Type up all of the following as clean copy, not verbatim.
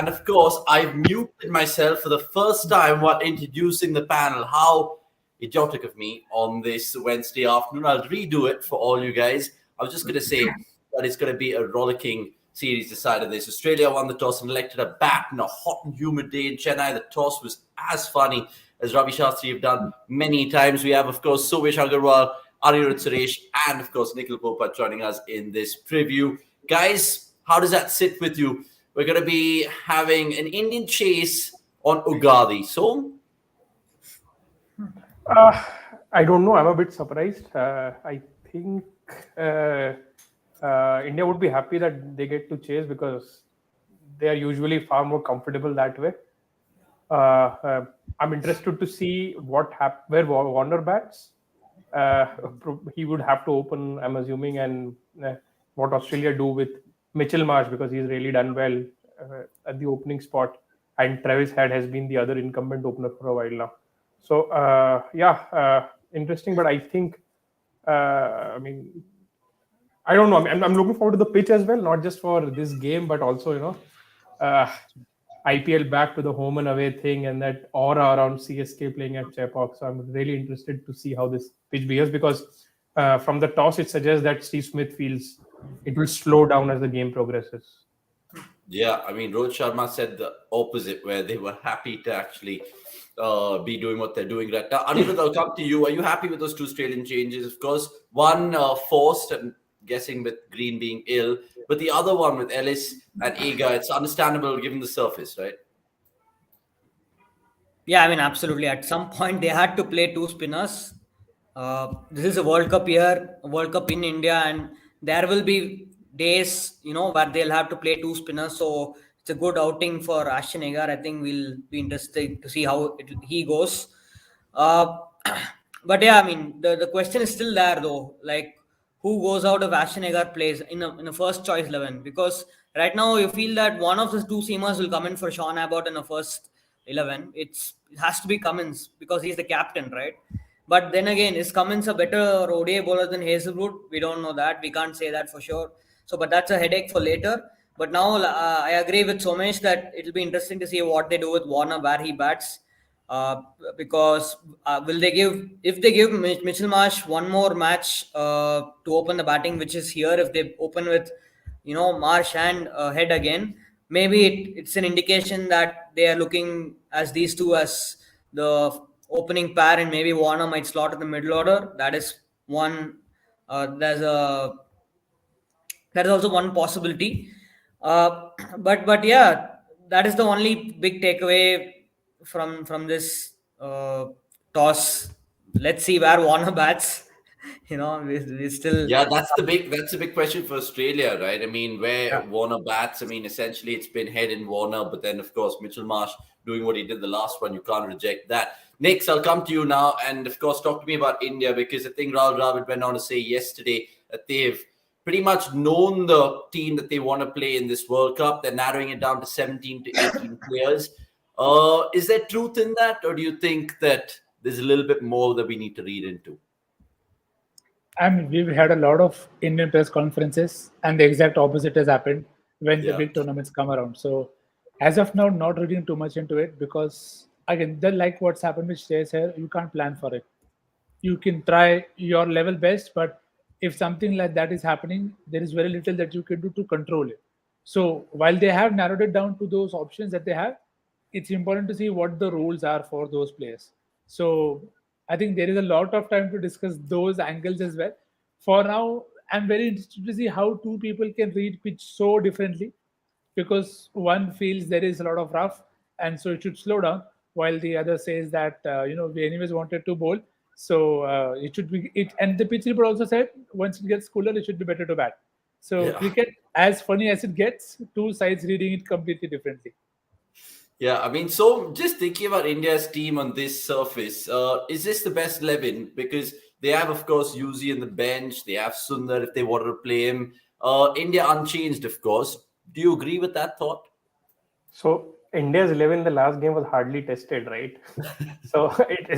And of course, I've muted myself for the first time while introducing the panel. How idiotic of me on this Wednesday afternoon. I'll redo it for all you guys. I was just going to say that it's going to be a rollicking series decided this. Australia won the toss and elected a bat on a hot and humid day in Chennai. The toss was as funny as Ravi Shastri have done many times. We have, of course, Somesh Agarwal, Anirudh Suresh, and, of course, Nikhil Popat joining us in this preview. Guys, how does that sit with you? We're going to be having an Indian chase on Ugadi. So, I don't know. I'm a bit surprised. I think India would be happy that they get to chase because they are usually far more comfortable that way. I'm interested to see where Warner bats. He would have to open, I'm assuming, and what Australia do with Mitchell Marsh because he's really done well at the opening spot, and Travis Head has been the other incumbent opener for a while now. So interesting, but I think I don't know. I'm looking forward to the pitch as well, not just for this game, but also IPL back to the home and away thing and that aura around CSK playing at Chepauk. So I'm really interested to see how this pitch behaves because from the toss it suggests that Steve Smith feels it will slow down as the game progresses. Yeah, Rohit Sharma said the opposite, where they were happy to actually be doing what they're doing right now. Anirudh, I'll come to you. Are you happy with those two Australian changes? Of course, one forced, I'm guessing with Green being ill, but the other one with Ellis and Agar, it's understandable given the surface, right? Yeah, absolutely. At some point, they had to play two spinners. This is a World Cup year, a World Cup in India, and there will be days, where they'll have to play two spinners. So it's a good outing for Ashton Agar. I think we'll be interested to see how he goes. But yeah, the question is still there though. Like, who goes out if Ashton Agar plays in a first choice 11? Because right now you feel that one of the two seamers will come in for Sean Abbott in the first 11. It has to be Cummins because he's the captain, right? But then again, is Cummins a better ODI bowler than Hazelwood? We don't know that. We can't say that for sure. So, but that's a headache for later. But now I agree with Somesh that it'll be interesting to see what they do with Warner, where he bats. Because if they give Mitchell Marsh one more match to open the batting, which is here, if they open with Marsh and Head again, maybe it's an indication that they are looking as these two as the opening pair, and maybe Warner might slot in the middle order. That is one. That is also one possibility. But yeah, that is the only big takeaway from this toss. Let's see where Warner bats. We still. Yeah, that's a big question for Australia, right? Where Warner bats. Essentially it's been Head and Warner, but then of course Mitchell Marsh doing what he did the last one. You can't reject that. Nix, I'll come to you now, and of course talk to me about India because I think Rahul Dravid went on to say yesterday that they've pretty much known the team that they want to play in this World Cup. They're narrowing it down to 17 to 18 players. Is there truth in that, or do you think that there's a little bit more that we need to read into? We've had a lot of Indian press conferences, and the exact opposite has happened when the big tournaments come around. So, as of now, not reading too much into it because, again, like what's happened with Stays here, you can't plan for it. You can try your level best, but if something like that is happening, there is very little that you can do to control it. So, while they have narrowed it down to those options that they have, it's important to see what the rules are for those players. So, I think there is a lot of time to discuss those angles as well. For now, I'm very interested to see how two people can read pitch so differently because one feels there is a lot of rough and so it should slow down, while the other says that, we anyways wanted to bowl. So it should be it. And the pitch report also said once it gets cooler, it should be better to bat. So cricket, as funny as it gets, two sides reading it completely differently. Yeah, so just thinking about India's team on this surface, is this the best 11? Because they have, of course, Yuzi on the bench. They have Sundar if they wanted to play him. India unchanged, of course. Do you agree with that thought? So India's 11 in the last game was hardly tested, right? So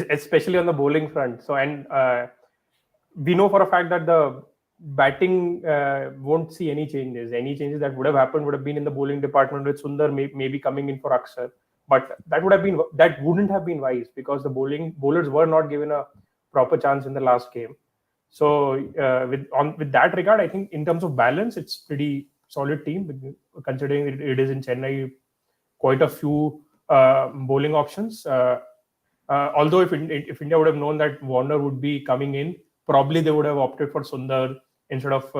especially on the bowling front. So and we know for a fact that batting won't see any changes. Any changes that would have happened would have been in the bowling department with Sundar maybe coming in for Akshar. But that wouldn't have been wise because the bowlers were not given a proper chance in the last game. So with that regard, I think in terms of balance, it's pretty solid team considering it is in Chennai. Quite a few bowling options. Although if India would have known that Warner would be coming in, probably they would have opted for Sundar instead of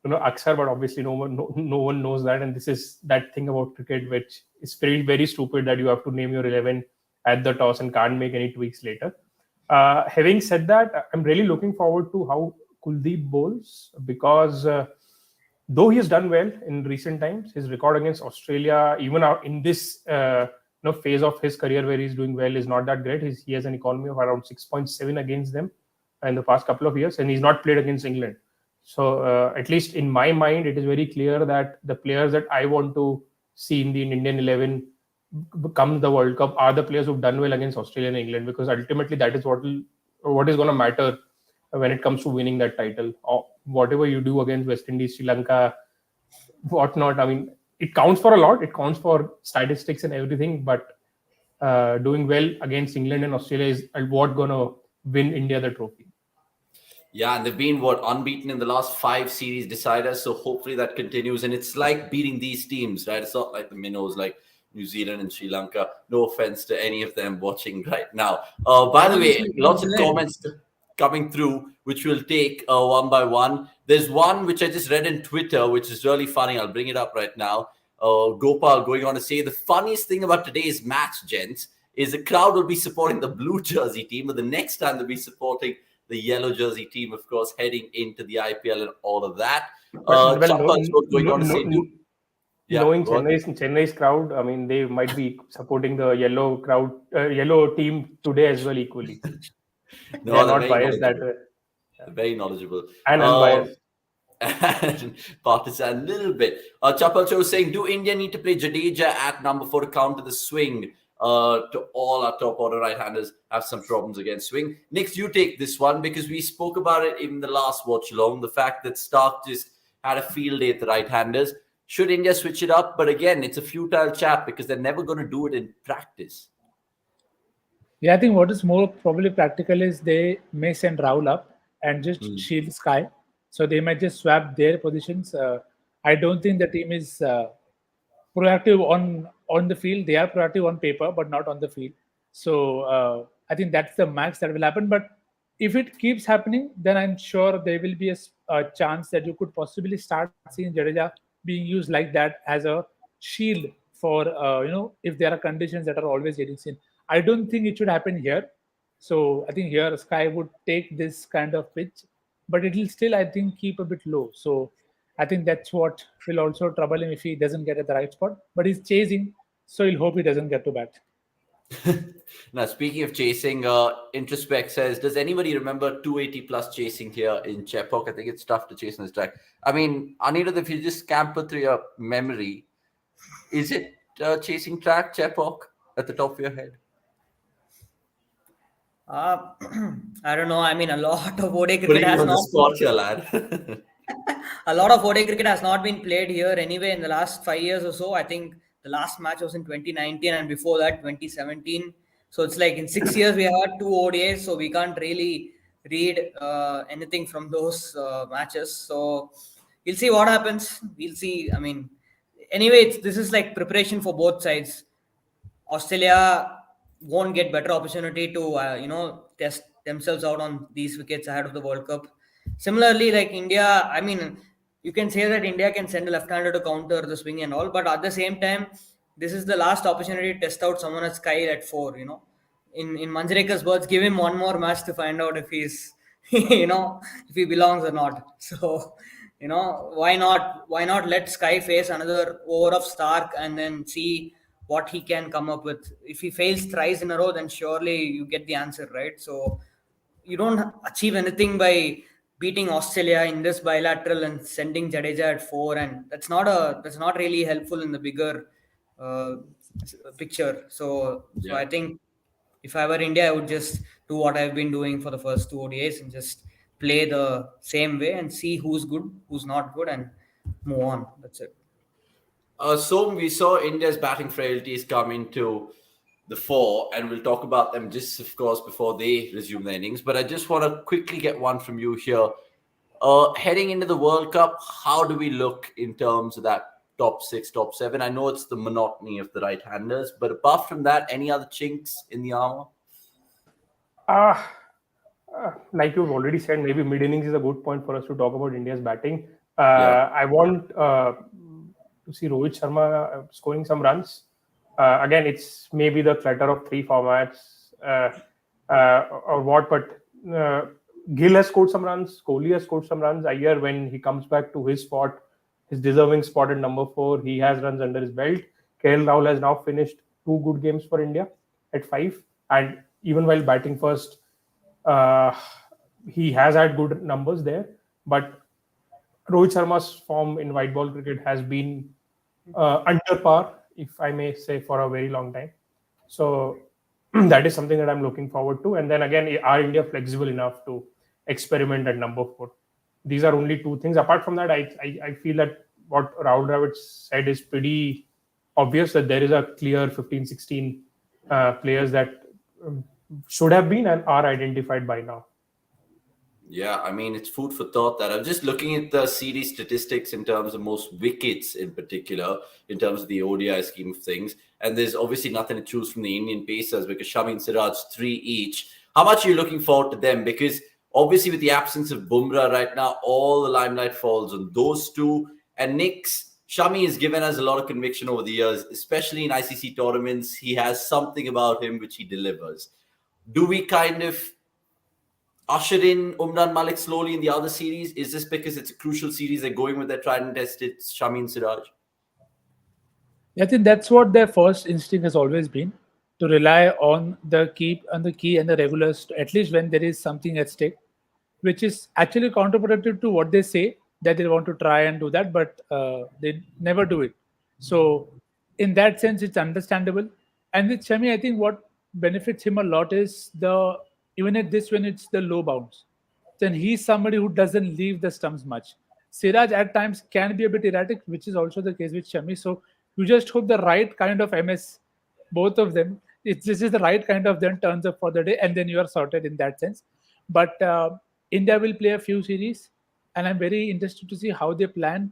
Akshar. But obviously, no one knows that, and this is that thing about cricket, which is very very stupid that you have to name your 11 at the toss and can't make any tweaks later. Having said that, I'm really looking forward to how Kuldeep bowls because though he has done well in recent times, his record against Australia, even in this phase of his career where he's doing well, is not that great. He has an economy of around 6.7 against them in the past couple of years, and he's not played against England. So at least in my mind, it is very clear that the players that I want to see in the Indian 11 come the World Cup are the players who've done well against Australia and England, because ultimately that is what is going to matter when it comes to winning that title. Or whatever you do against West Indies, Sri Lanka, whatnot, I mean, it counts for a lot. It counts for statistics and everything, but doing well against England and Australia is what going to win India the trophy. Yeah, and they've been unbeaten in the last 5 series deciders, so hopefully that continues. And it's like beating these teams, right? It's not like the minnows like New Zealand and Sri Lanka. No offense to any of them watching right now. By the way, lots of comments coming through, which we'll take one by one. There's one which I just read in Twitter, which is really funny. I'll bring it up right now. Gopal going on to say, the funniest thing about today's match, gents, is the crowd will be supporting the blue jersey team, but the next time they'll be supporting the yellow jersey team, of course, heading into the IPL and all of that. Knowing Chennai's crowd, I mean, they might be supporting the yellow team today as well equally. No, they're not biased that way. Very knowledgeable. And unbiased. And partisan a little bit. Chapal Cho saying, do India need to play Jadeja at number 4 to counter the swing? To all our top order right-handers have some problems against swing. Next, you take this one because we spoke about it in the last watch along. The fact that Stark just had a field day at the right-handers. Should India switch it up? But again, it's a futile chat because they're never going to do it in practice. Yeah, I think what is more probably practical is they may send Rahul up and just shield Sky. So they might just swap their positions. I don't think the team is proactive on the field. They are proactive on paper, but not on the field. So I think that's the max that will happen. But if it keeps happening, then I'm sure there will be a chance that you could possibly start seeing Jadeja being used like that as a shield for if there are conditions that are always getting seen. I don't think it should happen here. So I think here Sky would take this kind of pitch, but it will still, I think, keep a bit low. So I think that's what will also trouble him if he doesn't get at the right spot. But he's chasing, so he'll hope he doesn't get to bat. Now, speaking of chasing, Introspect says, does anybody remember 280 plus chasing here in Chepauk? I think it's tough to chase on this track. I mean, Anirudh, if you just scamper through your memory, is it chasing track, Chepauk, at the top of your head? I don't know. I mean, a lot of ODI cricket has not... A lot of ODI cricket has not been played here anyway in the last 5 years or so. I think the last match was in 2019 and before that 2017. So it's like in 6 years we had 2 ODIs, so we can't really read anything from those matches. So we'll see what happens. We'll see. I mean, anyway, this is like preparation for both sides. Australia won't get better opportunity to test themselves out on these wickets ahead of the World Cup. Similarly, like India, I mean, you can say that India can send a left-hander to counter the swing and all, but at the same time, this is the last opportunity to test out someone at Sky at 4. In Manjarekar's words, give him one more match to find out if he's if he belongs or not. So why not let Sky face another over of Stark and then see what he can come up with. If he fails thrice in a row, then surely you get the answer, right? So you don't achieve anything by beating Australia in this bilateral and sending Jadeja at 4, and that's not really helpful in the bigger picture. So I think if I were India, I would just do what I've been doing for the first 2 ODIs and just play the same way and see who's good, who's not good, and move on. That's it. So we saw India's batting frailties come into the fore, and we'll talk about them just, of course, before they resume their innings. But I just want to quickly get one from you here. Heading into the World Cup, how do we look in terms of that top 6, top 7? I know it's the monotony of the right-handers, but apart from that, any other chinks in the armor? Like you've already said, maybe mid innings is a good point for us to talk about India's batting. Yeah. I want to see Rohit Sharma scoring some runs. Again, it's maybe the clutter of 3 formats or what, but Gill has scored some runs, Kohli has scored some runs. Iyer, when he comes back to his spot, his deserving spot at number 4, he has runs under his belt. KL Rahul has now finished 2 good games for India at 5, and even while batting first, he has had good numbers there. But Rohit Sharma's form in white ball cricket has been under par, if I may say, for a very long time. So that is something that I'm looking forward to. And then again, are India flexible enough to experiment at number 4? These are only 2 things. Apart from that, I feel that what Rahul Dravid said is pretty obvious, that there is a clear 15, 16 players that should have been and are identified by now. Yeah, I mean, it's food for thought that I'm just looking at the series statistics in terms of most wickets in particular, in terms of the ODI scheme of things. And there's obviously nothing to choose from the Indian Pacers because Shami and Siraj 3 each. How much are you looking forward to them? Because obviously with the absence of Bumrah right now, all the limelight falls on those 2. And Knicks, Shami has given us a lot of conviction over the years, especially in ICC tournaments. He has something about him which he delivers. Do we kind of usher in Umran Malik slowly in the other series? Is this because it's a crucial series? They're going with their tried and tested Shami and Siraj? I think that's what their first instinct has always been, to rely on the key and the regulars, at least when there is something at stake, which is actually counterproductive to what they say that they want to try and do that, but they never do it. So in that sense, it's understandable. And with Shami, I think what benefits him a lot is even at this, when it's the low bounce, then he's somebody who doesn't leave the stumps much. Siraj at times can be a bit erratic, which is also the case with Shami. So you just hope the right kind of MS, both of them, this is the right kind of them turns up for the day, and then you are sorted in that sense. But India will play a few series, and I'm very interested to see how they plan,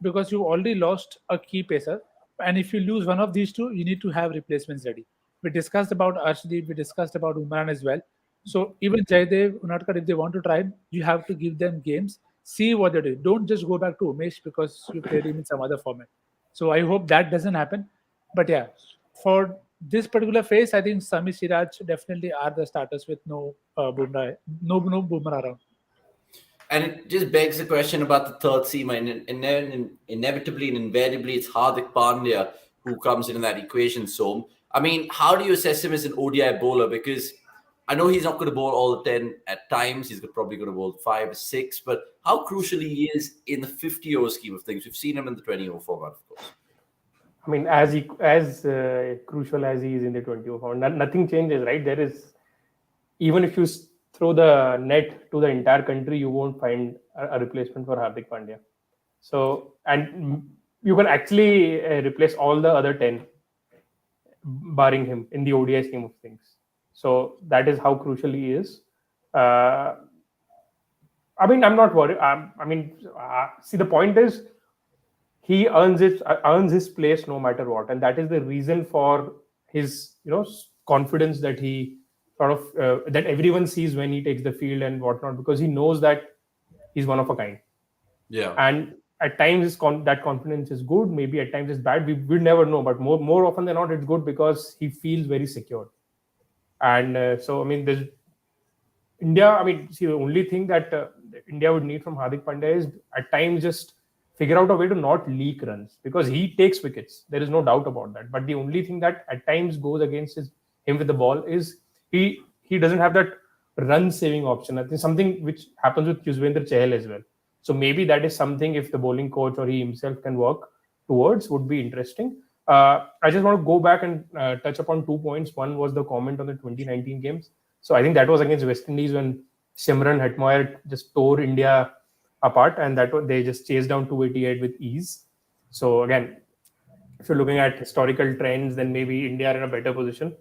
because you already lost a key pacer. And if you lose one of these 2, you need to have replacements ready. We discussed about Arshdeep, we discussed about Umran as well. So even Jaydev, Unadkat, if they want to try, you have to give them games, see what they do. Don't just go back to Umesh because you played him in some other format. So I hope that doesn't happen. But yeah, for this particular phase, I think Sami, Siraj definitely are the starters with no Bumrah around. And it just begs the question about the third seamer. And then inevitably and invariably, it's Hardik Pandya who comes in that equation. So, I mean, how do you assess him as an ODI bowler? Because I know he's not going to bowl all the 10 at times. He's probably going to bowl 5 or 6. But how crucial he is in the 50-over scheme of things. We've seen him in the 20-over format, of course. I mean, as crucial as he is in the 20-over format, nothing changes, right? There is, even if you throw the net to the entire country, you won't find a replacement for Hardik Pandya. So, and you can actually replace all the other 10, barring him, in the ODI scheme of things. So that is how crucial he is. I mean, I'm not worried. See, the point is, he earns his place no matter what, and that is the reason for his confidence that he sort of that everyone sees when he takes the field and whatnot, because he knows that he's one of a kind. Yeah. And at times that confidence is good, maybe at times it's bad. We never know, but more often than not, it's good because he feels very secure. And so, I mean, there's India. I mean, see, the only thing that India would need from Hardik Pandya is at times just figure out a way to not leak runs, because he takes wickets. There is no doubt about that. But the only thing that at times goes against him with the ball is he doesn't have that run-saving option. I think something which happens with Yuzvendra Chahal as well. So maybe that is something, if the bowling coach or he himself can work towards, would be interesting. I just want to go back and touch upon 2 points. One was the comment on the 2019 games. So I think that was against West Indies when Simran Hetmoyer just tore India apart, and they just chased down 288 with ease. So again, if you're looking at historical trends, then maybe India are in a better position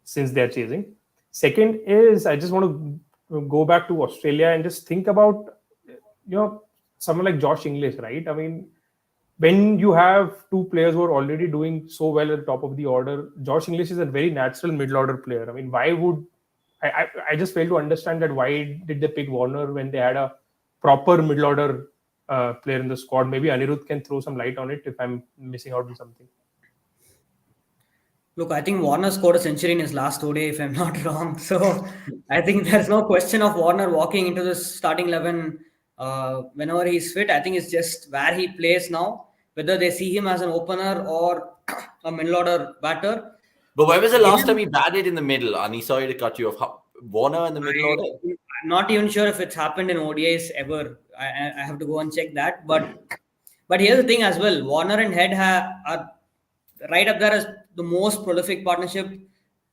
since they're chasing. Second is, I just want to go back to Australia and just think about, someone like Josh Inglis, right? I mean, when you have two players who are already doing so well at the top of the order, Josh Inglis is a very natural middle order player. I mean, why would I just fail to understand that why did they pick Warner when they had a proper middle order player in the squad? Maybe Anirudh can throw some light on it if I'm missing out on something. Look, I think Warner scored a century in his last ODI, if I'm not wrong. So I think there's no question of Warner walking into this starting 11 whenever he's fit. I think it's just where he plays now, whether they see him as an opener or a middle order batter. But when was the last time he batted in the middle? Ani, sorry to cut you off. Warner in the middle order? I'm not even sure if it's happened in ODIs ever. I have to go and check that. But here's the thing as well. Warner and Head are right up there as the most prolific partnership,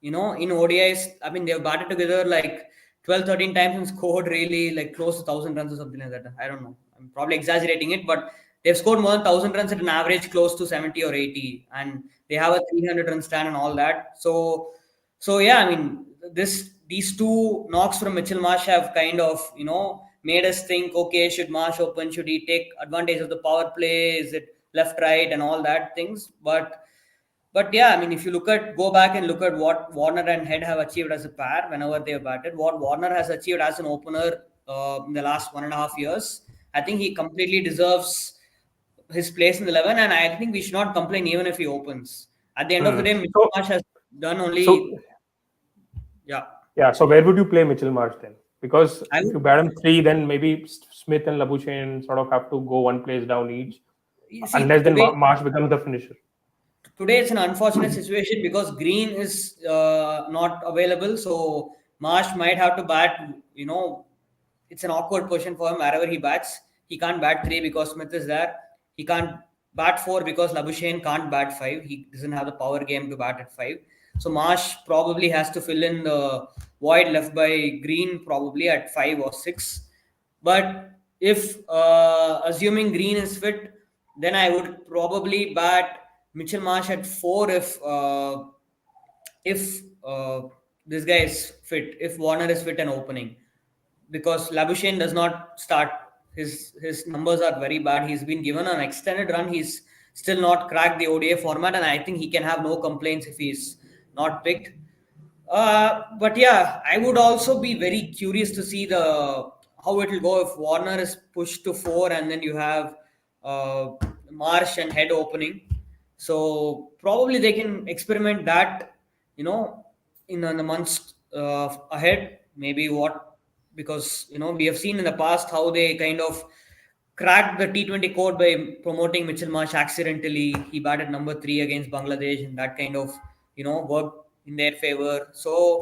in ODIs. I mean, they've batted together like 12, 13 times and scored really like close to 1,000 runs or something like that. I don't know. I'm probably exaggerating it, but they've scored more than 1,000 runs at an average close to 70 or 80. And they have a 300-run stand and all that. So yeah, I mean, these two knocks from Mitchell Marsh have kind of, made us think, okay, should Marsh open? Should he take advantage of the power play? Is it left, right, and all that things? But yeah, I mean, if you go back and look at what Warner and Head have achieved as a pair whenever they have batted, what Warner has achieved as an opener in the last 1.5 years, I think he completely deserves his place in the 11, and I think we should not complain even if he opens. At the end of the day, Mitchell Marsh has done only... Yeah, so where would you play Mitchell Marsh then? Because if you bat him 3, then maybe Smith and Labuschagne sort of have to go one place down each. Unless then Marsh becomes the finisher. Today it's an unfortunate situation because Green is not available. So Marsh might have to bat, it's an awkward position for him wherever he bats. He can't bat 3 because Smith is there. He can't bat 4 because Labuschagne can't bat 5. He doesn't have the power game to bat at 5. So Marsh probably has to fill in the void left by Green probably at 5 or 6. But if assuming Green is fit, then I would probably bat Mitchell Marsh at 4 if this guy is fit, if Warner is fit and opening. Because Labuschagne does not start. His numbers are very bad. He's been given an extended run. He's still not cracked the ODI format, and I think he can have no complaints if he's not picked. But yeah, I would also be very curious to see how it will go if Warner is pushed to 4 and then you have Marsh and Head opening. So probably they can experiment that, in the months ahead. Maybe because we have seen in the past how they kind of cracked the T20 code by promoting Mitchell Marsh accidentally. He batted number 3 against Bangladesh, and that kind of worked in their favor. So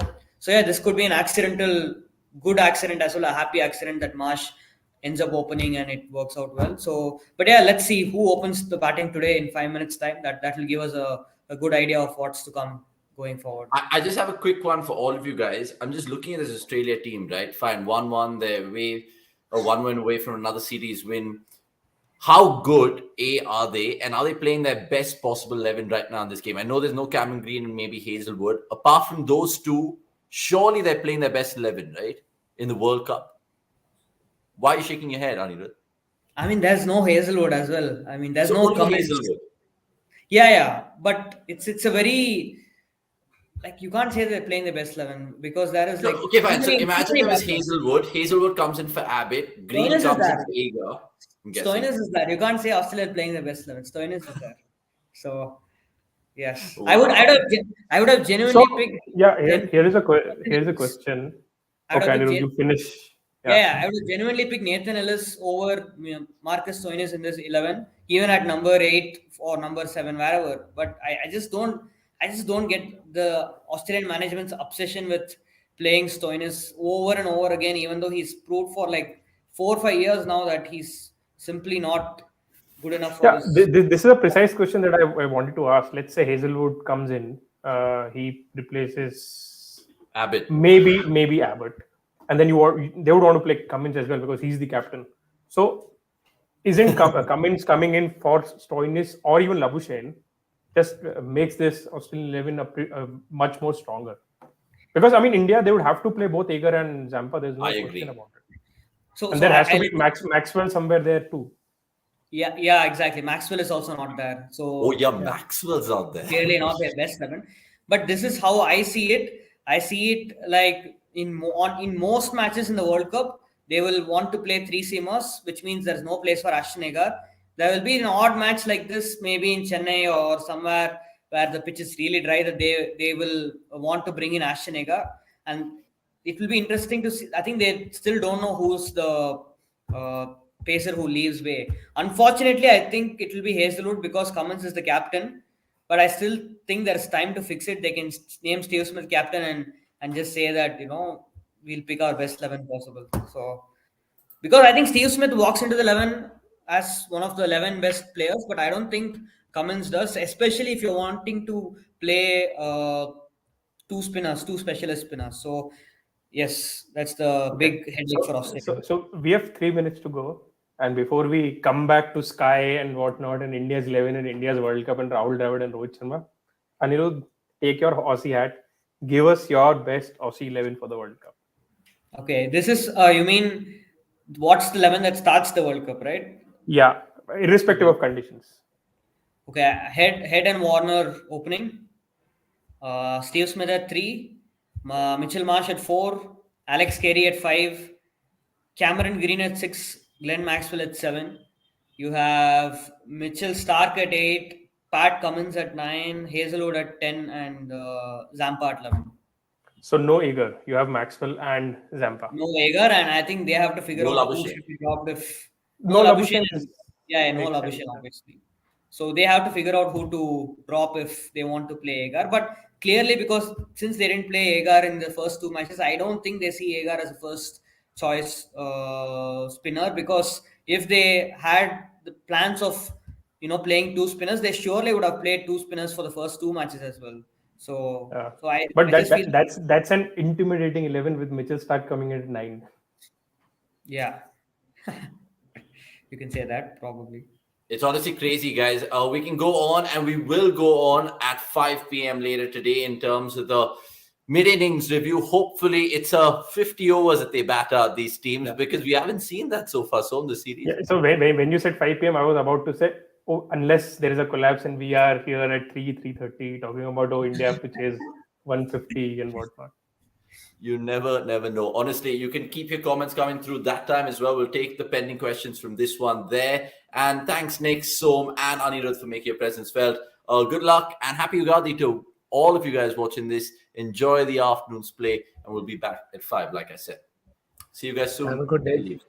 yeah, this could be an good accident as well, a happy accident that Marsh ends up opening and it works out well. So, but yeah, let's see who opens the batting today in 5 minutes time. That will give us a good idea of what's to come going forward. I just have a quick one for all of you guys. I'm just looking at this Australia team, right? Fine, 1-1, they're one win away from another series win. How good are they, and are they playing their best possible 11 right now in this game? I know there's no Cameron Green and maybe Hazelwood. Apart from those two, surely they're playing their best 11, right? In the World Cup. Why are you shaking your head, Anirudh? I mean, there's no Hazelwood as well. I mean, there's no Hazelwood. Yeah, but it's a very, like, you can't say they're playing the best 11 because there is okay, fine. So imagine there was Hazelwood. Hazelwood comes in for Abbott. Green comes in for Agar. Stoinis is there. You can't say Australia is playing the best 11. Stoinis is there. So yes, wow. I would have genuinely picked. Yeah, here's a question. Okay, Anirudh, you finish. Yeah, I would genuinely pick Nathan Ellis over Marcus Stoinis in this 11, even at number 8 or number 7, wherever. But I just don't get the Australian management's obsession with playing Stoinis over and over again, even though he's proved for like 4 or 5 years now that he's simply not good enough for this. This is a precise question that I wanted to ask. Let's say Hazelwood comes in, he replaces Abbott. Maybe Abbott. and then they would want to play Cummins as well because he's the captain. So isn't Cummins coming in for Stoinis or even Labuschagne just makes this Australian 11 much more stronger? Because I mean, India, they would have to play both Agar and Zampa. There's no question about it. And there has to be Maxwell somewhere there too. Yeah, exactly. Maxwell is also not there. So Maxwell's out there. Clearly not their best 11. But this is how I see it. I see it like in most matches in the World Cup, they will want to play 3 seamers, which means there's no place for Ashton Agar. There will be an odd match like this, maybe in Chennai or somewhere where the pitch is really dry, that they will want to bring in Ashton Agar. And it will be interesting to see. I think they still don't know who's the pacer who leaves way. Unfortunately, I think it will be Hazelwood because Cummins is the captain. But I still think there's time to fix it. They can name Steve Smith captain and just say that, we'll pick our best 11 possible. So, because I think Steve Smith walks into the 11 as one of the 11 best players, but I don't think Cummins does, especially if you're wanting to play 2 specialist spinners. So, yes, that's the big headache for Australia. So we have 3 minutes to go. And before we come back to Sky and whatnot, and India's 11 and India's World Cup and Rahul Dravid and Rohit Sharma, Anirudh, take your Aussie hat. Give us your best Aussie 11 for the World Cup. Okay, this is, you mean, what's the 11 that starts the World Cup, right? Yeah, irrespective of conditions. Okay, Head and Warner opening. Steve Smith at 3. Mitchell Marsh at 4. Alex Carey at 5. Cameron Green at 6. Glenn Maxwell at 7. You have Mitchell Stark at 8, Pat Cummins at 9, Hazelwood at 10, and Zampa at 11. So no Agar. You have Maxwell and Zampa. No Agar, and I think they have to figure out who should be dropped if... No Labuschagne. No Labuschagne, obviously. So they have to figure out who to drop if they want to play Agar. But clearly, because since they didn't play Agar in the first 2 matches, I don't think they see Agar as a first choice spinner, because if they had the plans of playing 2 spinners, they surely would have played 2 spinners for the first 2 matches as well. So that's an intimidating 11 with Mitchell Stark coming in at 9. Yeah, you can say that probably. It's honestly crazy, guys. We can go on, and we will go on at 5 p.m. later today in terms of the mid-innings review. Hopefully, it's a 50 overs that they bat out these teams, because we haven't seen that so far in the series. Yeah, so when you said 5 p.m., I was about to say, unless there is a collapse and we are here at 3:30 talking about India pitches 150 and whatnot. You never know. Honestly, you can keep your comments coming through that time as well. We'll take the pending questions from this one there. And thanks, Nick, Som, and Anirudh for making your presence felt. Good luck and happy Ugadi to all of you guys watching this. Enjoy the afternoon's play, and we'll be back at 5, like I said. See you guys soon. Have a good day.